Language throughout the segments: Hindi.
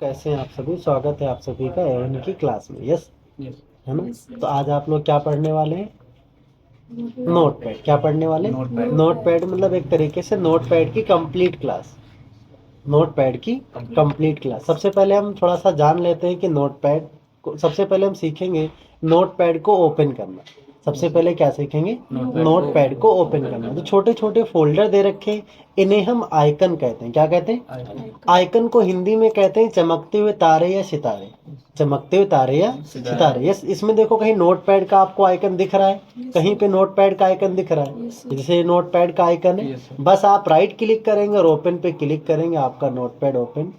कैसे हैं आप सभी। स्वागत है आप सभी का एवन की क्लास में। यस यस है ना। तो आज आप लोग क्या पढ़ने वाले हैं? नोटपैड। क्या पढ़ने वाले हैं? नोटपैड नोटपैड मतलब एक तरीके से नोटपैड की कंप्लीट क्लास। नोटपैड की कंप्लीट क्लास। सबसे पहले हम थोड़ा सा जान लेते हैं कि नोटपैड को सबसे पहले हम सीखेंगे नोटपैड को ओपन करना। सबसे पहले क्या सीखेंगे? नोटपैड को ओपन करना। तो छोटे छोटे फोल्डर दे रखे हैं, इन्हें हम आइकन कहते हैं। क्या कहते हैं? आइकन को हिंदी में कहते हैं चमकते हुए तारे या सितारे। चमकते हुए तारे या सितारे। यस, इसमें देखो कहीं नोटपैड का आपको आइकन दिख रहा है, कहीं पे नोटपैड का आइकन दिख रहा है। जैसे नोटपैड का आइकन है, बस आप राइट क्लिक करेंगे और ओपन पे क्लिक करेंगे, आपका नोटपैड ओपन।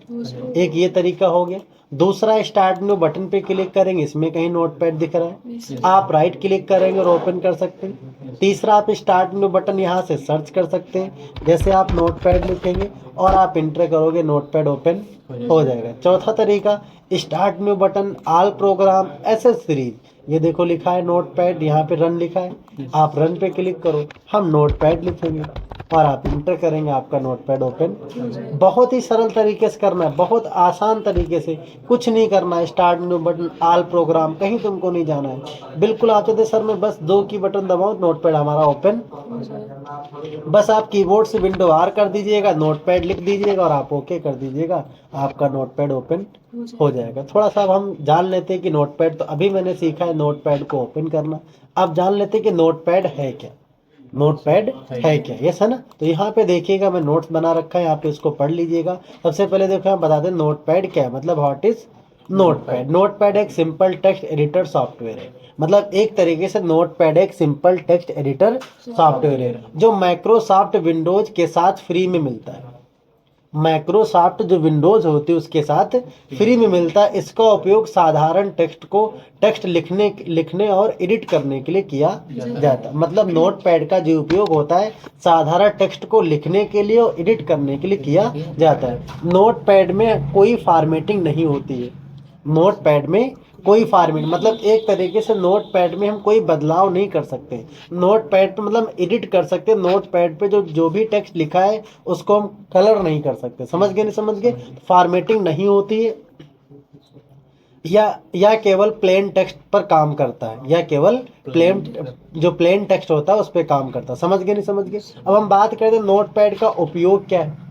एक ये तरीका हो गया। दूसरा, स्टार्ट न्यू बटन पे क्लिक करेंगे, इसमें कहीं नोटपैड दिख रहा है, आप राइट क्लिक करेंगे और ओपन कर सकते हैं। तीसरा, आप स्टार्ट न्यू बटन यहाँ से सर्च कर सकते हैं। जैसे आप नोटपैड लिखेंगे और आप इंटर करोगे, नोटपैड ओपन हो जाएगा। चौथा तरीका, start new button, all programme, SS series. ये देखो लिखा है नोटपैड, यहाँ पे रन लिखा है, आप रन पे क्लिक करो, हम नोटपैड लिखेंगे और आप इंटर करेंगे, आपका नोटपैड ओपन। बहुत ही सरल तरीके से करना है, बहुत आसान तरीके से, कुछ नहीं करना है। Start new button, all programme, कहीं तुमको नहीं जाना है। बिल्कुल आप कहते सर मैं बस 2 की बटन दबाऊं, नोटपैड हमारा ओपन। बस आप कीबोर्ड से विंडो आर कर दीजिएगा, नोटपैड लिख दीजिएगा और आप ओके कर दीजिएगा, आपका नोटपैड ओपन हो जाएगा। थोड़ा सा अब हम जान लेते हैं कि नोटपैड, तो अभी मैंने सीखा है नोटपैड को ओपन करना। अब जान लेते हैं कि नोटपैड है क्या। नोटपैड है क्या, यस है ना। तो यहाँ पे देखिएगा मैं नोट्स बना रखा है, यहाँ पे इसको पढ़ लीजिएगा। सबसे पहले देखो हम बता दें नोटपैड क्या है, मतलब व्हाट इज नोटपैड। नोटपैड एक सिंपल टेक्स्ट एडिटर सॉफ्टवेयर है। मतलब एक तरीके से नोटपैड एक सिंपल टेक्स्ट एडिटर सॉफ्टवेयर है जो माइक्रोसॉफ्ट विंडोज के साथ फ्री में मिलता है। माइक्रोसॉफ्ट जो विंडोज होती है उसके साथ फ्री में मिलता है। इसका उपयोग साधारण टेक्स्ट को टेक्स्ट लिखने और एडिट करने के लिए किया जाता है। मतलब नोटपैड का जो उपयोग होता है साधारण टेक्स्ट को लिखने के लिए और एडिट करने के लिए किया जाता है। नोटपैड में कोई फॉर्मेटिंग नहीं होती है। नोटपैड में कोई फॉर्मेट मतलब एक तरीके से नोटपैड में हम कोई बदलाव नहीं कर सकते। नोटपैड पे मतलब एडिट कर सकते। नोटपैड पे जो भी टेक्स्ट लिखा है उसको हम कलर नहीं कर सकते। समझ गए? नहीं समझ गए? फॉर्मेटिंग नहीं होती है, या केवल प्लेन टेक्स्ट पर काम करता है, या केवल प्लेन टेक्स्ट होता है उस पर काम करता है। समझ गए? नहीं समझ गए? अब हम बात करते हैं नोटपैड का उपयोग क्या है।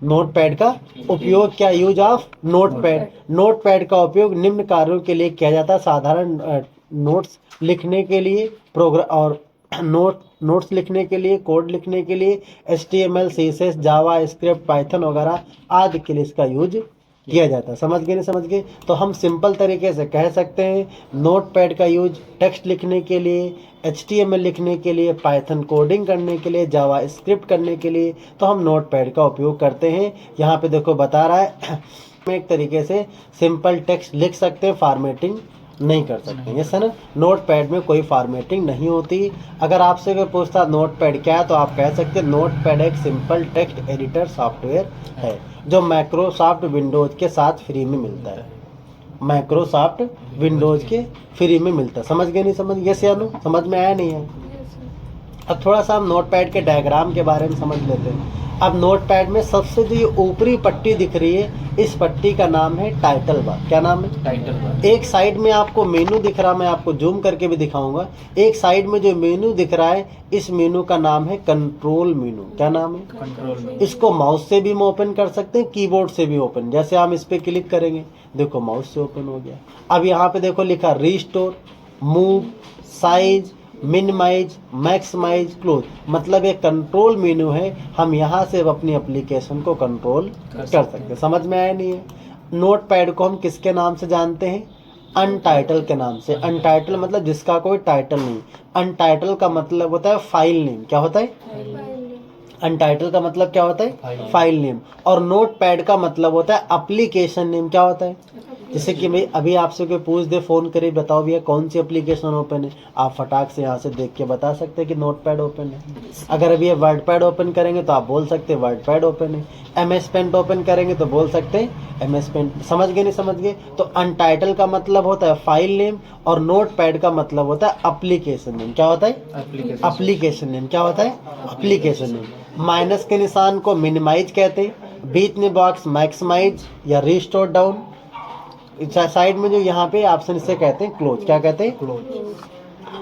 नोटपैड का उपयोग क्या, यूज ऑफ नोटपैड। नोटपैड का उपयोग निम्न कार्यों के लिए किया जाता है। साधारण नोट्स लिखने के लिए, प्रोग्राम और नोट्स लिखने के लिए, कोड लिखने के लिए, HTML, CSS, जावा स्क्रिप्ट, पाइथन वगैरह आदि के लिए इसका यूज किया जाता है। समझ गए? नहीं समझ गए? तो हम सिंपल तरीके से कह सकते हैं नोटपैड का यूज टेक्स्ट लिखने के लिए, HTML लिखने के लिए, पाइथन कोडिंग करने के लिए, जावा स्क्रिप्ट करने के लिए, तो हम नोटपैड का उपयोग करते हैं। यहाँ पे देखो बता रहा है एक तरीके से सिंपल टेक्स्ट लिख सकते हैं, फॉर्मेटिंग नहीं कर सकते। यस है ना। नोटपैड में कोई फॉर्मेटिंग नहीं होती। अगर आपसे कोई पूछता नोटपैड क्या है तो आप कह सकते हैं नोटपैड एक सिंपल टेक्स्ट एडिटर सॉफ्टवेयर है जो माइक्रोसॉफ्ट विंडोज के साथ फ्री में मिलता है। माइक्रोसॉफ्ट विंडोज के फ्री में मिलता है। समझ गए? नहीं समझ? यस या नो? समझ में आया नहीं है? अब थोड़ा सा हम नोटपैड के डायग्राम के बारे में समझ लेते हैं। अब नोटपैड में सबसे जो ये ऊपरी पट्टी दिख रही है, इस पट्टी का नाम है टाइटल बार। क्या नाम है? Title bar. एक साइड में आपको मेनू दिख रहा, मैं आपको जूम करके भी दिखाऊंगा। एक साइड में जो मेनू दिख रहा है, इस मेनू का नाम है कंट्रोल मेनू। क्या नाम है? कंट्रोल। इसको माउस से भी हम ओपन कर सकते हैं, कीबोर्ड से भी ओपन। जैसे हम इस पे क्लिक करेंगे, देखो माउस से ओपन हो गया। अब यहाँ पे देखो लिखा restore, move, size, minimize, maximize, close. मतलब एक कंट्रोल मेनू है, हम यहाँ से अपनी एप्लीकेशन को कंट्रोल कर सकते हैं। समझ में आया नहीं है? नोटपैड को हम किसके नाम से जानते हैं? अनटाइटल के नाम से। अनटाइटल मतलब जिसका कोई टाइटल नहीं। अनटाइटल का मतलब होता है फाइल नेम। क्या होता है? अनटाइटल का मतलब क्या होता है? File name. और नोटपैड का मतलब होता है एप्लीकेशन नेम। क्या होता है? जैसे कि भाई अभी आपसे कोई पूछ दे, फोन करे, बताओ भैया कौन सी एप्लीकेशन ओपन है, आप फटाक से यहाँ से देख के बता सकते हैं कि नोटपैड ओपन है। अगर अभी ये वर्डपैड ओपन करेंगे तो आप बोल सकते हैं वर्डपैड ओपन है। MS पेंट ओपन करेंगे तो बोल सकते हैं MS पेंट। समझ गए? नहीं समझ गए? तो अनटाइटल का मतलब होता है फाइल नेम और नोटपैड का मतलब होता है एप्लीकेशन नेम। क्या होता है? Application name. क्या होता है? Application name. माइनस के निशान को मिनिमाइज कहते हैं, बीच में बॉक्स मैक्सिमाइज या रिस्टोर डाउन, साइड में जो यहाँ पे ऑप्शन इसे कहते हैं क्लोज। क्या कहते हैं? क्लोज।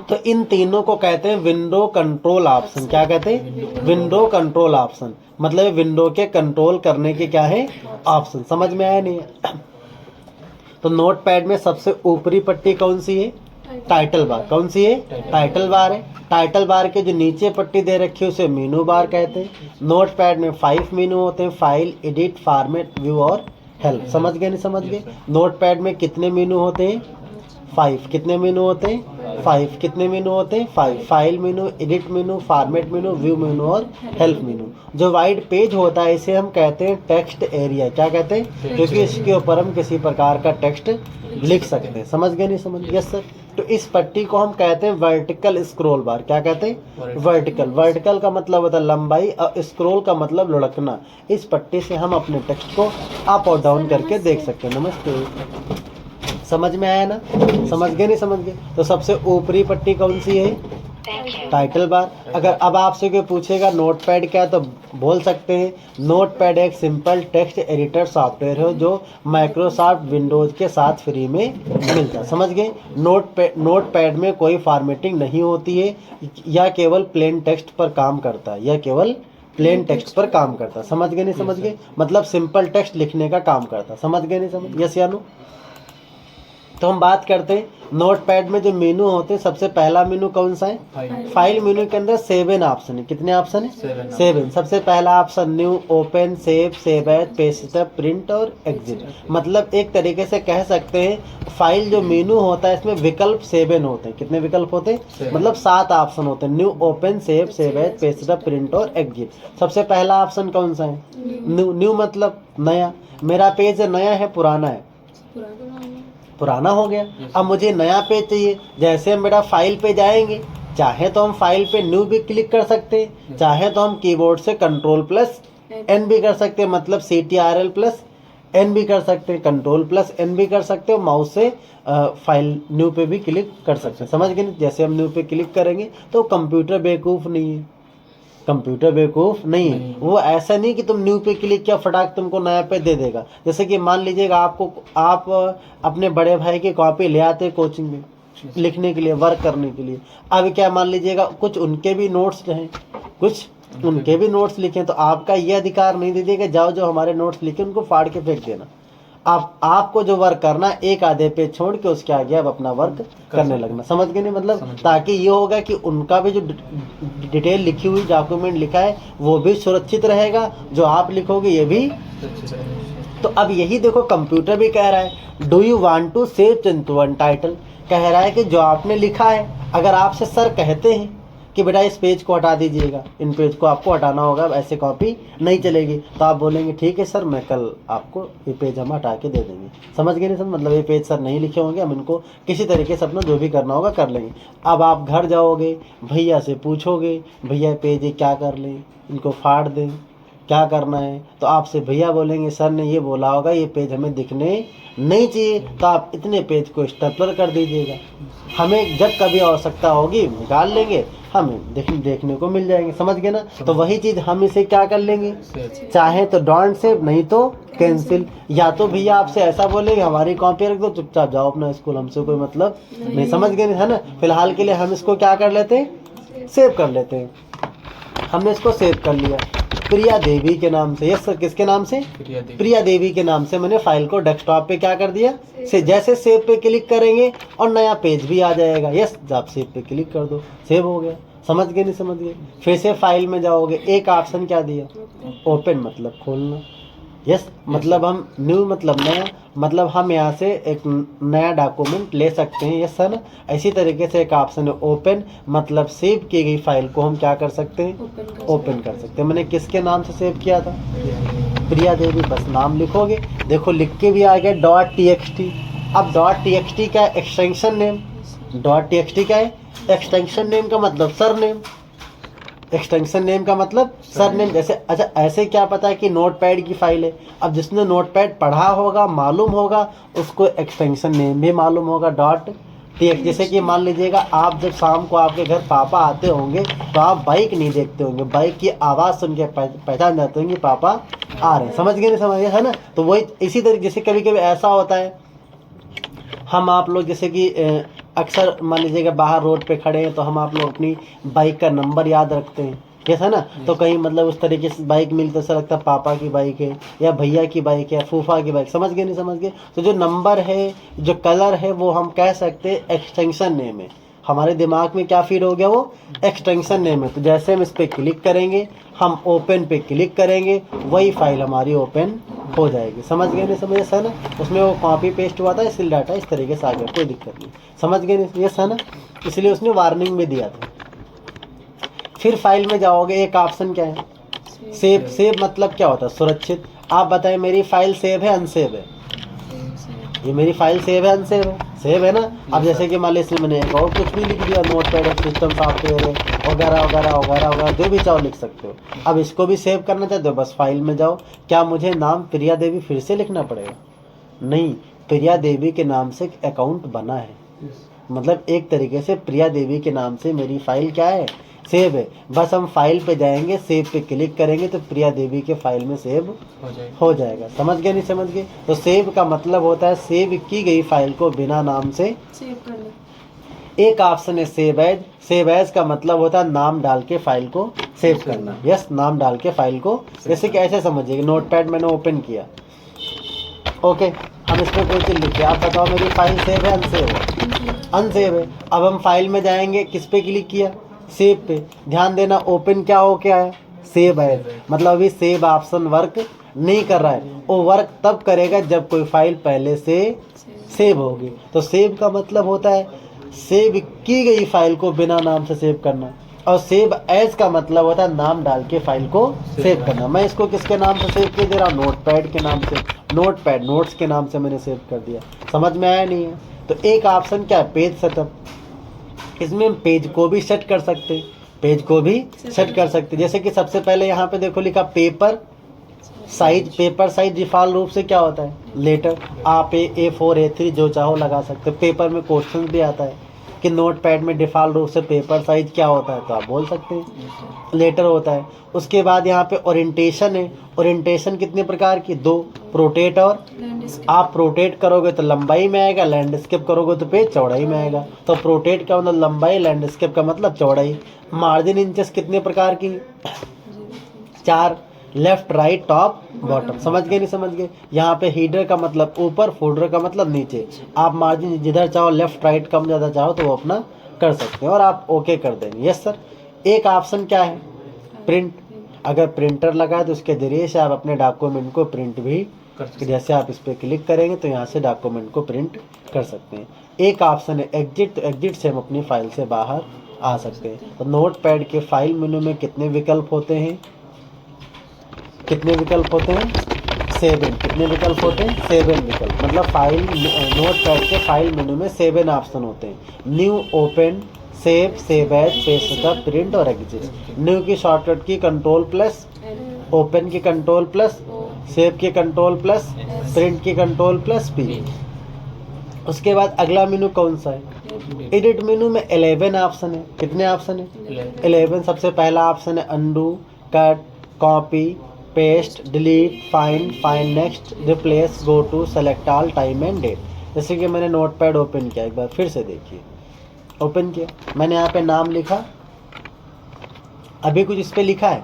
तो इन तीनों को कहते हैं विंडो कंट्रोल ऑप्शन। क्या कहते हैं? Window control option. मतलब विंडो के कंट्रोल करने के क्या है? ऑप्शन। समझ में आया नहीं? तो नोटपैड में सबसे ऊपरी पट्टी कौन सी है? Title bar. कौन सी है? टाइटल बार है। टाइटल बार के जो नीचे पट्टी दे रखी है उसे मेनू बार कहते हैं। नोटपैड में 5 मेनू होते हैं, फाइल, एडिट, फॉर्मेट, व्यू और हेल्प। समझ गए? नहीं समझ गए? नोटपैड में कितने मेनू होते हैं? 5। कितने मेनू होते हैं? 5। कितने मेनू होते हैं? 5। फाइल मेनू, एडिट मेनू, फॉर्मेट मेनू, व्यू मेनू और हेल्प मेनू। जो वाइड पेज होता है इसे हम कहते हैं टेक्स्ट एरिया। क्या कहते हैं? क्योंकि इसके ऊपर हम किसी प्रकार का टेक्स्ट लिख सकते हैं। समझ गए? नहीं समझ? Yes sir. तो इस पट्टी को हम कहते हैं वर्टिकल स्क्रॉल बार। क्या कहते हैं? वर्टिकल। वर्टिकल का मतलब होता है लंबाई और स्क्रॉल का मतलब लुढ़कना। इस पट्टी से हम अपने टेक्स्ट को अप और डाउन करके देख सकते हैं। नमस्ते। समझ में आया ना? समझ गए? नहीं समझ गए? तो सबसे ऊपरी पट्टी कौन सी है? Title bar. अगर अब आपसे कोई पूछेगा नोटपैड क्या है तो बोल सकते हैं नोटपैड एक सिंपल टेक्स्ट एडिटर सॉफ्टवेयर है जो माइक्रोसॉफ्ट विंडोज के साथ फ्री में मिलता है। समझ गए? नोटपैड में कोई फॉर्मेटिंग नहीं होती है, यह केवल प्लेन टेक्स्ट पर काम करता है। यह केवल प्लेन टेक्स्ट पर काम करता है। समझ गए? नहीं समझ गए? मतलब सिंपल टेक्स्ट लिखने का काम करता है। समझ गए? नहीं समझ? यस या नो? तो हम बात करते हैं नोटपैड में जो मेनू होते हैं। सबसे पहला मेनू कौन सा है? फाइल मेनू के अंदर 7 ऑप्शन है। कितने ऑप्शन है? 7। सबसे पहला option new, open, save, save as, paste, print और एग्जिट। मतलब एक तरीके से कह सकते हैं फाइल जो मेनू होता है इसमें विकल्प 7 होते हैं। कितने विकल्प होते हैं? मतलब 7 ऑप्शन होते हैं। New, open, save, save as, paste, print और एग्जिट। सबसे पहला ऑप्शन कौन सा है? न्यू। न्यू मतलब नया। मेरा पेज नया है पुराना है? पुराना हो गया। अब मुझे नया पेज चाहिए। जैसे हम मेरा फाइल पे जाएंगे, चाहे तो हम फाइल पे न्यू भी क्लिक कर सकते हैं, चाहे तो हम कीबोर्ड से Ctrl+N भी कर सकते हैं। मतलब Ctrl+N भी कर सकते हैं, Ctrl+N भी कर सकते हो। माउस से फाइल न्यू पे भी क्लिक कर सकते हैं। समझ गए? जैसे हम न्यू पे क्लिक करेंगे तो कंप्यूटर बेवकूफ़ नहीं है। कंप्यूटर बेवकूफ़ नहीं है। वो ऐसा नहीं कि तुम न्यू पे क्लिक किया फटाक तुमको नया पे दे देगा। जैसे कि मान लीजिएगा आप अपने बड़े भाई की कॉपी ले आते कोचिंग में लिखने के लिए, वर्क करने के लिए। अब क्या मान लीजिएगा कुछ उनके भी नोट्स हैं, कुछ उनके भी नोट्स लिखे, तो आपका ये अधिकार नहीं दे दिएगा जाओ जो हमारे नोट्स लिखे उनको फाड़ के फेंक देना। आपको जो वर्क करना एक आधे पे छोड़ के उसके आगे आप अपना वर्क करने लगना। समझ गए? नहीं मतलब ताकि ये होगा कि उनका भी जो डिटेल लिखी हुई डॉक्यूमेंट लिखा है वो भी सुरक्षित रहेगा, जो आप लिखोगे ये भी। तो अब यही देखो कंप्यूटर भी कह रहा है do you want to save Chintavan title. कह रहा है कि जो आपने लिखा है, अगर आपसे सर कहते हैं कि बेटा इस पेज को हटा दीजिएगा, इन पेज को आपको हटाना होगा, ऐसे कॉपी नहीं चलेगी, तो आप बोलेंगे ठीक है सर मैं कल आपको ये पेज हम हटा के दे देंगे। समझ गए? नहीं सर? मतलब ये पेज सर नहीं लिखे होंगे, हम इनको किसी तरीके से अपना जो भी करना होगा कर लेंगे। अब आप घर जाओगे, भैया से पूछोगे भैया पेज ये क्या कर लें, इनको फाड़ दें, क्या करना है? तो आपसे भैया बोलेंगे सर ने ये बोला होगा ये पेज हमें दिखने नहीं चाहिए, तो आप इतने पेज को स्टेपलर कर दीजिएगा। हमें जब कभी आवश्यकता होगी निकाल लेंगे, हमें देखने को मिल जाएंगे। समझ गए ना? तो वही चीज़ हम इसे क्या कर लेंगे, चाहे तो डोंट सेव नहीं तो कैंसिल। या तो भैया आपसे ऐसा बोलेंगे हमारी कॉपी रख दो, चुपचाप जाओ अपना स्कूल, हमसे कोई मतलब नहीं। समझ गए? है ना? फिलहाल के लिए हम इसको क्या कर लेते हैं, सेव कर लेते हैं। हमने इसको सेव कर लिया प्रिया देवी के नाम से। यस सर, किसके नाम से? प्रिया देवी के नाम से मैंने फाइल को डेस्कटॉप पे क्या कर दिया, से जैसे सेव पे क्लिक करेंगे और नया पेज भी आ जाएगा। यस, आप सेव पे क्लिक कर दो, सेव हो गया। समझ गए? नहीं समझ गए? फिर से फाइल में जाओगे, एक ऑप्शन क्या दिया, ओपन मतलब खोलना। यस, मतलब हम न्यू मतलब नया, मतलब हम यहाँ से एक नया डॉक्यूमेंट ले सकते हैं। यस सर ना? इसी तरीके से एक ऑप्शन है ओपन, मतलब सेव की गई फाइल को हम क्या कर सकते हैं, ओपन कर सकते हैं। मैंने किसके नाम से सेव किया था, प्रिया देवी। बस नाम लिखोगे, देखो लिख के भी आ गया .txt। अब .txt का एक्सटेंशन नेम, .txt का है एक्सटेंशन नेम का मतलब सर नेम, एक्सटेंशन नेम का मतलब सर नेम। जैसे अच्छा ऐसे क्या पता है कि नोटपैड की फाइल है, अब जिसने नोटपैड पढ़ा होगा मालूम होगा उसको एक्सटेंशन नेम भी मालूम होगा .txt। जैसे कि मान लीजिएगा आप जब शाम को आपके घर पापा आते होंगे तो आप बाइक नहीं देखते होंगे, बाइक की आवाज़ सुन के पहचान जाते होंगे पापा आ रहे हैं। समझ गए? नहीं समझ गए? है ना? तो वही इसी तरीके से कभी कभी ऐसा होता है हम आप लोग जैसे कि अक्सर मान लीजिएगा बाहर रोड पे खड़े हैं तो हम आप लोग अपनी बाइक का नंबर याद रखते हैं, यस है ना। तो कहीं मतलब उस तरीके से बाइक मिली तो ऐसा लगता है पापा की बाइक है या भैया की बाइक है या फूफा की बाइक, समझ गए नहीं समझ गए। तो जो नंबर है, जो कलर है, वो हम कह सकते हैं एक्सटेंशन नेम है। हमारे दिमाग में क्या फीड हो गया, वो एक्सटेंशन नेम है। तो जैसे हम इस पर क्लिक करेंगे, हम ओपन पे क्लिक करेंगे, वही फाइल हमारी ओपन हो जाएगी। समझ गए नहीं समझ है ना। उसमें वो कॉपी पेस्ट हुआ था इसलिए डाटा इस तरीके से आ गया, कोई दिक्कत नहीं। समझ गए नहीं, यस है ना। इसलिए उसने वार्निंग में दिया था। फिर फाइल में जाओगे, एक ऑप्शन क्या है, सेव। सेव मतलब क्या होता है, सुरक्षित। आप बताएं मेरी फाइल सेव है अनसेव है? ये मेरी फाइल सेव है अनसेव है? सेव है ना। अब जैसे कि मान लीजिए मैंने एक और कुछ भी लिख दिया, नोटपैड, सिस्टम सॉफ्टवेयर वगैरह वगैरह वगैरह वगैरह, जो भी चाहो लिख सकते हो। अब इसको भी सेव करना चाहते हो, बस फाइल में जाओ। क्या मुझे नाम प्रिया देवी फिर से लिखना पड़ेगा? नहीं, प्रिया देवी के नाम से एक अकाउंट बना है, मतलब एक तरीके से प्रिया देवी के नाम से मेरी फाइल क्या है, सेव है। बस हम फाइल पे जाएंगे, सेव पे क्लिक करेंगे तो प्रिया देवी के फाइल में सेव हो जाएगा। समझ गए नहीं समझ गए। तो सेव का मतलब होता है सेव की गई फाइल को बिना नाम से सेव करना। एक ऑप्शन है सेव एज। सेव एज का मतलब होता है नाम डाल के फाइल को सेव करना। यस, नाम डाल के फाइल को, जैसे कि ऐसे समझिए, नोटपैड मैंने ओपन किया, ओके, हम इसमें कोई चीज़ लिखे, आप बताओ मेरी फाइल सेव है अनसेव है? अनसेव है। अब हम फाइल में जाएंगे, किस पे क्लिक किया, सेव पे। ध्यान देना, ओपन क्या हो क्या है, सेव है। मतलब अभी सेव ऑप्शन वर्क नहीं कर रहा है, वो वर्क तब करेगा जब कोई फाइल पहले से सेव होगी। तो सेव का मतलब होता है सेव की गई फाइल को बिना नाम से सेव करना, और सेव एज का मतलब होता है नाम डाल के फाइल को सेव करना। मैं इसको किसके नाम से सेव कर दे रहा हूँ, नोटपैड के नाम से, नोटपैड नोट्स के नाम से मैंने सेव कर दिया। समझ में आया नहीं है। तो एक ऑप्शन क्या है, पेज सेटअप। इसमें हम पेज को भी सेट कर सकते हैं, पेज को भी सेट कर सकते हैं। जैसे कि सबसे पहले यहाँ पे देखो लिखा paper size. Paper size default रूप से क्या होता है, लेटर। आप A4 A3 जो चाहो लगा सकते हो। पेपर में क्वेश्चन भी आता है कि नोटपैड में डिफॉल्ट रूप से पेपर साइज क्या होता है, तो आप बोल सकते हैं लेटर होता है। उसके बाद यहाँ पे ओरिएंटेशन है। ओरिएंटेशन कितने प्रकार की, दो, प्रोटेट और आप प्रोटेट करोगे तो लंबाई में आएगा, लैंडस्केप करोगे तो पेज चौड़ाई में आएगा। तो प्रोटेट का मतलब लंबाई, लैंडस्केप का मतलब चौड़ाई। मार्जिन इंचेस कितने प्रकार की, 4, लेफ्ट राइट टॉप बॉटम। समझ गए नहीं समझ गए। यहाँ पे हीडर का मतलब ऊपर, फोल्डर का मतलब नीचे। आप मार्जिन जिधर चाहो लेफ्ट राइट कम ज़्यादा चाहो तो वो अपना कर सकते हैं और आप ओके कर देंगे। Yes sir. एक ऑप्शन क्या है, प्रिंट। अगर प्रिंटर लगा है तो उसके जरिए से आप अपने डॉक्यूमेंट को प्रिंट भी जैसे आप इस पर क्लिक करेंगे तो यहाँ से डॉक्यूमेंट को प्रिंट कर सकते हैं। एक ऑप्शन है एग्जिट। तो एग्जिट से हम अपनी फाइल से बाहर आ सकते हैं। तो नोटपैड के फाइल मेनू में कितने विकल्प होते हैं, कितने विकल्प होते हैं, 7। कितने विकल्प होते हैं, 7 विकल्प। मतलब फाइल नोटपैड के फाइल मेनू में 7 ऑप्शन होते हैं। New, open, save, save as, page setup, print और एग्जिट। न्यू की शॉर्टकट की कंट्रोल प्लस, ओपन की कंट्रोल प्लस, सेव की कंट्रोल प्लस, प्रिंट की कंट्रोल प्लस पी। उसके बाद अगला मेनू कौन सा है, एडिट मेनू में 11 ऑप्शन है। कितने ऑप्शन है, 11। सबसे पहला ऑप्शन है undo, cut, copy, paste, delete, find, find next, replace, go to, select all, time and date. जैसे कि मैंने नोटपैड ओपन किया, एक बार फिर से देखिए, ओपन किया, मैंने यहाँ पे नाम लिखा। अभी कुछ इस पे लिखा है,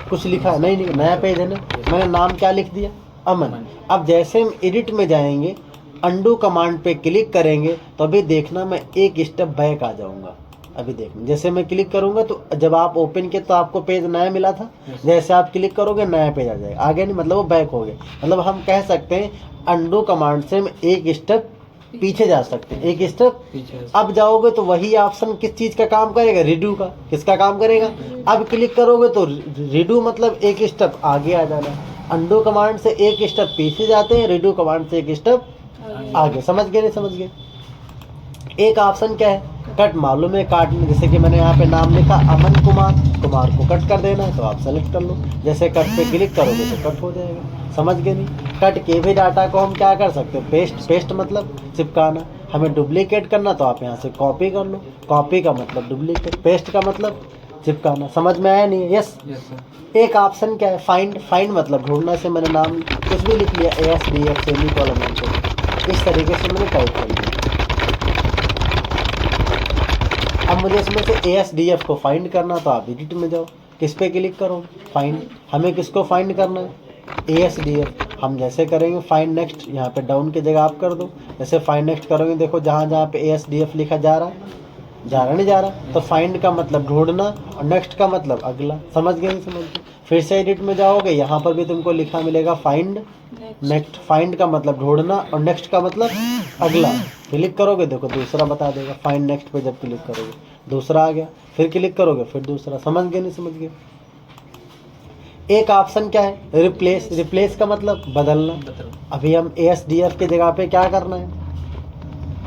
कुछ लिखा है नहीं, नया पेज है ना। मैंने नाम क्या लिख दिया, अमन। अब जैसे हम एडिट में जाएंगे, अंडू कमांड पे क्लिक करेंगे तो अभी देखना मैं एक स्टेप बैक आ जाऊंगा। अभी देखना, जैसे मैं क्लिक करूंगा तो जब आप ओपन किए तो आपको पेज नया मिला था, जैसे आप क्लिक करोगे नया पेज आ जाएगा। आगे नहीं, मतलब वो बैक हो गया। मतलब हम कह सकते हैं अंडू कमांड से हम एक स्टेप पीछे जा सकते हैं, एक स्टेप पीछे। अब जाओगे तो वही ऑप्शन किस चीज़ का काम करेगा, रिड्यू का। किसका काम करेगा, अब क्लिक करोगे तो रिड्यू मतलब एक स्टेप आगे आ जाना। अंडू कमांड से एक स्टेप पीछे जाते हैं, रिड्यू कमांड से एक स्टेप आगे। समझ गए नहीं समझ गए। एक ऑप्शन क्या है, कट। मालूम है काटने, जैसे कि मैंने यहाँ पे नाम लिखा अमन कुमार, कुमार को कट कर देना है तो आप सेलेक्ट कर लो। जैसे कट पे क्लिक करोगे तो कट हो जाएगा। समझ गए नहीं। कट के भी डाटा को हम क्या कर सकते हैं, पेस्ट। पेस्ट मतलब चिपकाना। हमें डुप्लीकेट करना तो आप यहाँ से कॉपी कर लो। कॉपी का मतलब डुप्लीकेट, पेस्ट का मतलब चिपकाना। समझ में आया नहीं, यस। एक ऑप्शन क्या है, फाइंड। फाइंड मतलब ढूंढना। से मैंने नाम कुछ भी लिख लिया, ASDF सेमीकोलन। इस तरीके से मैंने टाइप कर लिया। अब मुझे इसमें से ASDF को फाइंड करना, तो आप एडिट में जाओ, किस पे क्लिक करो, फाइंड। हमें किसको फाइंड करना है, ASDF। हम जैसे करेंगे फाइंड नेक्स्ट, यहाँ पे डाउन की जगह आप कर दो, जैसे फाइंड नेक्स्ट करोगे देखो जहाँ जहाँ पे ASDF लिखा जा रहा नहीं जा रहा, तो फाइंड का मतलब ढूंढना और नेक्स्ट का मतलब अगला। समझ गए नहीं समझ गए? फिर से एडिट में जाओगे, यहाँ पर भी तुमको लिखा मिलेगा फाइंड नेक्स्ट। फाइंड का मतलब ढूंढना और नेक्स्ट का मतलब अगला। क्लिक करोगे देखो दूसरा बता देगा, फाइंड नेक्स्ट पे जब क्लिक करोगे दूसरा आ गया, फिर क्लिक करोगे फिर दूसरा। समझ गए नहीं समझ गए? एक ऑप्शन क्या है, रिप्लेस। रिप्लेस का मतलब बदलना। अभी हम ASDF के जगह पे क्या करना है,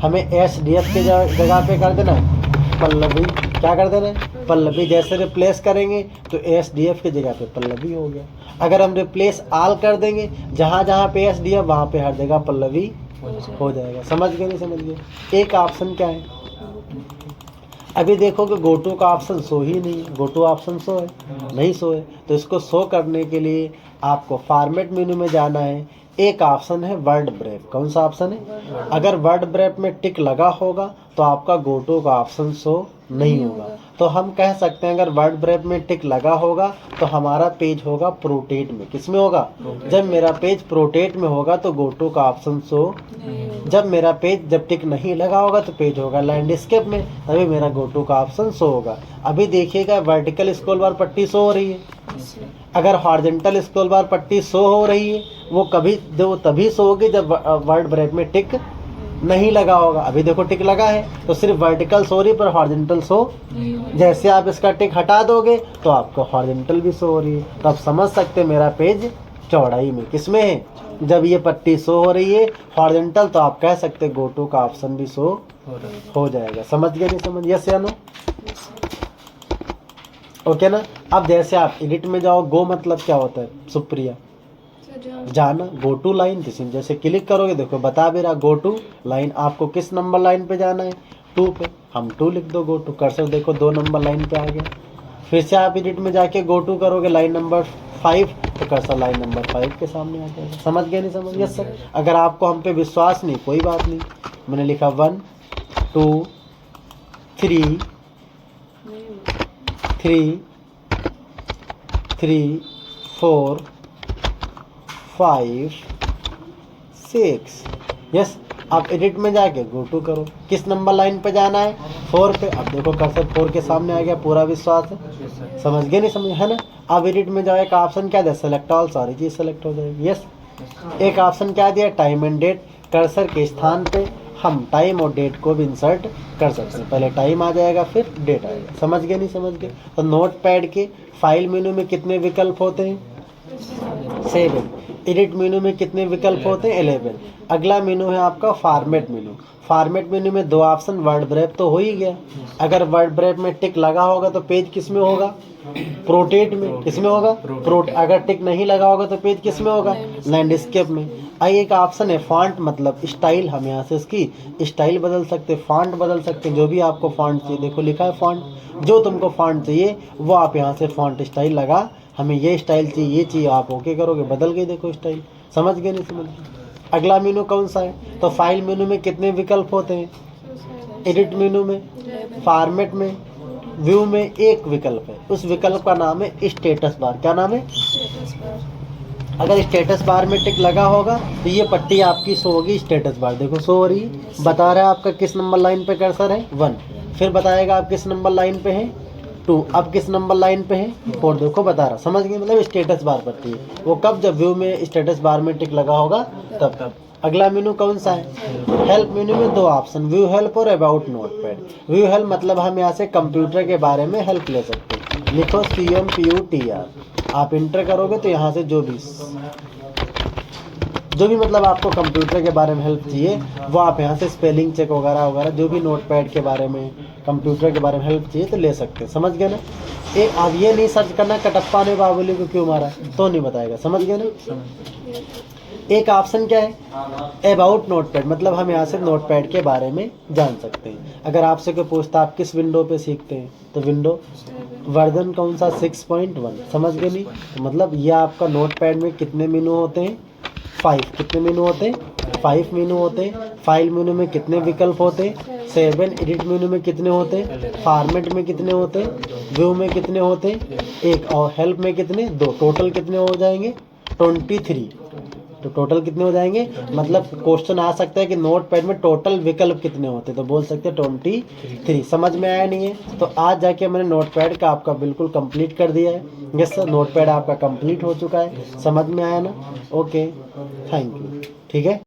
हमें ASDF के जगह पे कर देना है पल्लवी। क्या कर देना है, पल्लवी। जैसे रिप्लेस करेंगे तो ASDF की जगह पे पल्लवी हो गया। अगर हम रिप्लेस ऑल कर देंगे, जहाँ जहाँ पे ASDF वहाँ पे हर जगह पल्लवी हो जाएगा। समझ गए नहीं समझ गए? एक ऑप्शन क्या है, अभी देखो कि गोटू का ऑप्शन शो ही नहीं है। गोटू ऑप्शन शो है नहीं, शो है। तो इसको शो करने के लिए आपको फॉर्मेट मेन्यू में जाना है। एक ऑप्शन है वर्ड ब्रेक। कौन सा ऑप्शन है, अगर वर्ड ब्रेक में टिक लगा होगा तो आपका गोटू का ऑप्शन शो नहीं होगा। तो हम कह सकते हैं अगर वर्ड ब्रेक में टिक लगा होगा तो हमारा पेज होगा प्रोटेट में। किस में होगा, जब मेरा पेज प्रोटेट में होगा तो गोटू का ऑप्शन शो। जब मेरा पेज जब टिक नहीं लगा होगा तो पेज होगा लैंडस्केप में, तभी मेरा गोटू का ऑप्शन शो होगा। अभी देखिएगा वर्टिकल स्क्रॉल बार पट्टी शो हो रही है, अगर हॉरिजॉन्टल स्क्रॉल बार पट्टी शो हो रही है वो तभी शो होगी जब वर्ड ब्रेक में टिक नहीं लगा होगा। अभी देखो टिक लगा है तो सिर्फ वर्टिकल शो रही पर हॉरिजॉन्टल शो। जैसे आप इसका टिक हटा दोगे तो आपको हॉरिजॉन्टल भी शो हो रही है। तो आप समझ सकते हैं मेरा पेज चौड़ाई में किस में है, जब ये पट्टी शो हो रही है हॉरिजॉन्टल तो आप कह सकते हैं गोटू का ऑप्शन भी शो हो जाएगा। समझ गए नहीं समझ? यस या नो? ओके ना। अब जैसे आप एडिट में जाओ, गो मतलब क्या होता है सुप्रिया, जाना। गो टू लाइन, जैसे क्लिक करोगे देखो बता भी रहा गो टू लाइन। आपको किस नंबर लाइन पे जाना है, 2 पे। हम 2 लिख दो, गो टू। कर्सर देखो 2 नंबर लाइन पे आ गया। फिर से आप एडिट में जाके गो टू करोगे लाइन नंबर 5 तो कर्सर लाइन नंबर 5 के सामने आ जाएगा। समझ गए नहीं समझ? Yes sir. अगर आपको हम पे विश्वास नहीं, कोई बात नहीं, मैंने लिखा 1 2 3 4 5 6। यस। आप एडिट में जाके गो टू करो, किस नंबर लाइन पे जाना है, 4 पे। अब देखो कर्सर 4 के सामने आ गया, पूरा विश्वास है। समझ गए नहीं समझ? है ना। अब एडिट में जाओ, एक ऑप्शन क्या दिया, सेलेक्ट ऑल, सारी चीज सेलेक्ट हो जाएगी। यस। एक ऑप्शन क्या दिया, टाइम एंड डेट। कर्सर के स्थान पे हम टाइम और डेट को भी इंसर्ट कर सकते हैं। पहले टाइम आ जाएगा फिर डेट आएगा। समझ गए नहीं समझ गए? तो नोट पैड के फाइल मेनू में कितने विकल्प होते हैं, 7। एडिट मेनू में कितने विकल्प होते हैं, 11। अगला मेनू है आपका फॉर्मेट मेनू। फॉर्मेट मेनू में 2 ऑप्शन, वर्ड ब्रेक तो हो ही गया। अगर वर्ड ब्रेक में टिक लगा होगा तो पेज किस में होगा, प्रोटेट में। किस में होगा, अगर टिक नहीं लगा होगा तो पेज किस में होगा, लैंडस्केप में। आई एक ऑप्शन है फॉन्ट मतलब स्टाइल। हम यहाँ से इसकी स्टाइल बदल सकते, फॉन्ट बदल सकते, जो भी आपको फॉन्ट चाहिए। देखो लिखा है फॉन्ट, जो तुमको फॉन्ट चाहिए वो आप यहाँ से फॉन्ट स्टाइल लगा, हमें ये स्टाइल चाहिए, ये चाहिए, आप ओके करोगे, बदल गए देखो स्टाइल। समझ गए नहीं समझ गए? अगला मेनू कौन सा है, तो फाइल मेनू में कितने विकल्प होते हैं, एडिट मेनू में, फॉर्मेट में, व्यू में 1 विकल्प है। उस विकल्प का नाम है स्टेटस बार। क्या नाम है, अगर स्टेटस बार में टिक लगा होगा तो ये पट्टी आपकी शो होगी, स्टेटस बार देखो शो हो रही है, बता रहा है आपका किस नंबर लाइन पे कर्सर है, 1। फिर बताएगा आप किस नंबर लाइन पे है, 2। अब किस नंबर लाइन पे है, 4। देखो बता रहा। समझ गए? मतलब स्टेटस बार पट्टी है वो कब, जब व्यू में स्टेटस बार में टिक लगा होगा तब। अगला मेनू कौन सा है, हेल्प मेनू में 2 ऑप्शन, व्यू हेल्प और अबाउट नोटपैड। व्यू हेल्प मतलब हम यहाँ से कंप्यूटर के बारे में हेल्प ले सकते हैं। लिखो CMPUTR, आप इंटर करोगे तो यहाँ से जो भी मतलब आपको कंप्यूटर के बारे में हेल्प चाहिए वो आप यहाँ से स्पेलिंग चेक वगैरह वगैरह जो भी नोटपैड के बारे में, कंप्यूटर के बारे में हेल्प चाहिए तो ले सकते हैं। समझ गए ना? आप ये नहीं सर्च करना कटप्पा ने बाहुबली को क्यों मारा, तो नहीं बताएगा। समझ गए ना? एक ऑप्शन क्या है, अबाउट नोटपैड, मतलब हम यहाँ से नोटपैड के बारे में जान सकते हैं। अगर आपसे कोई पूछता आप किस विंडो पे सीखते हैं तो विंडो वर्जन कौन सा, 6.1। समझ गए नहीं? तो मतलब ये आपका नोटपैड में कितने मेनू होते हैं, 5। कितने मेनू होते हैं, 5 मेनू होते, फाइल मेनू में कितने विकल्प होते, 7 एडिट मेनू में कितने होते, फॉर्मेट में कितने होते, व्यू में कितने होते, एक, और हेल्प में कितने, 2, टोटल कितने हो जाएंगे 23। तो टोटल कितने हो जाएंगे, मतलब क्वेश्चन आ सकता है कि नोट पैड में टोटल विकल्प कितने होते, तो बोल सकते हैं 23। समझ में आया नहीं है, तो आज जाके मैंने नोट पैड का आपका बिल्कुल कंप्लीट कर दिया है। यस सर, नोट पैड आपका कंप्लीट हो चुका है। समझ में आया ना? Okay, thank you. ठीक है।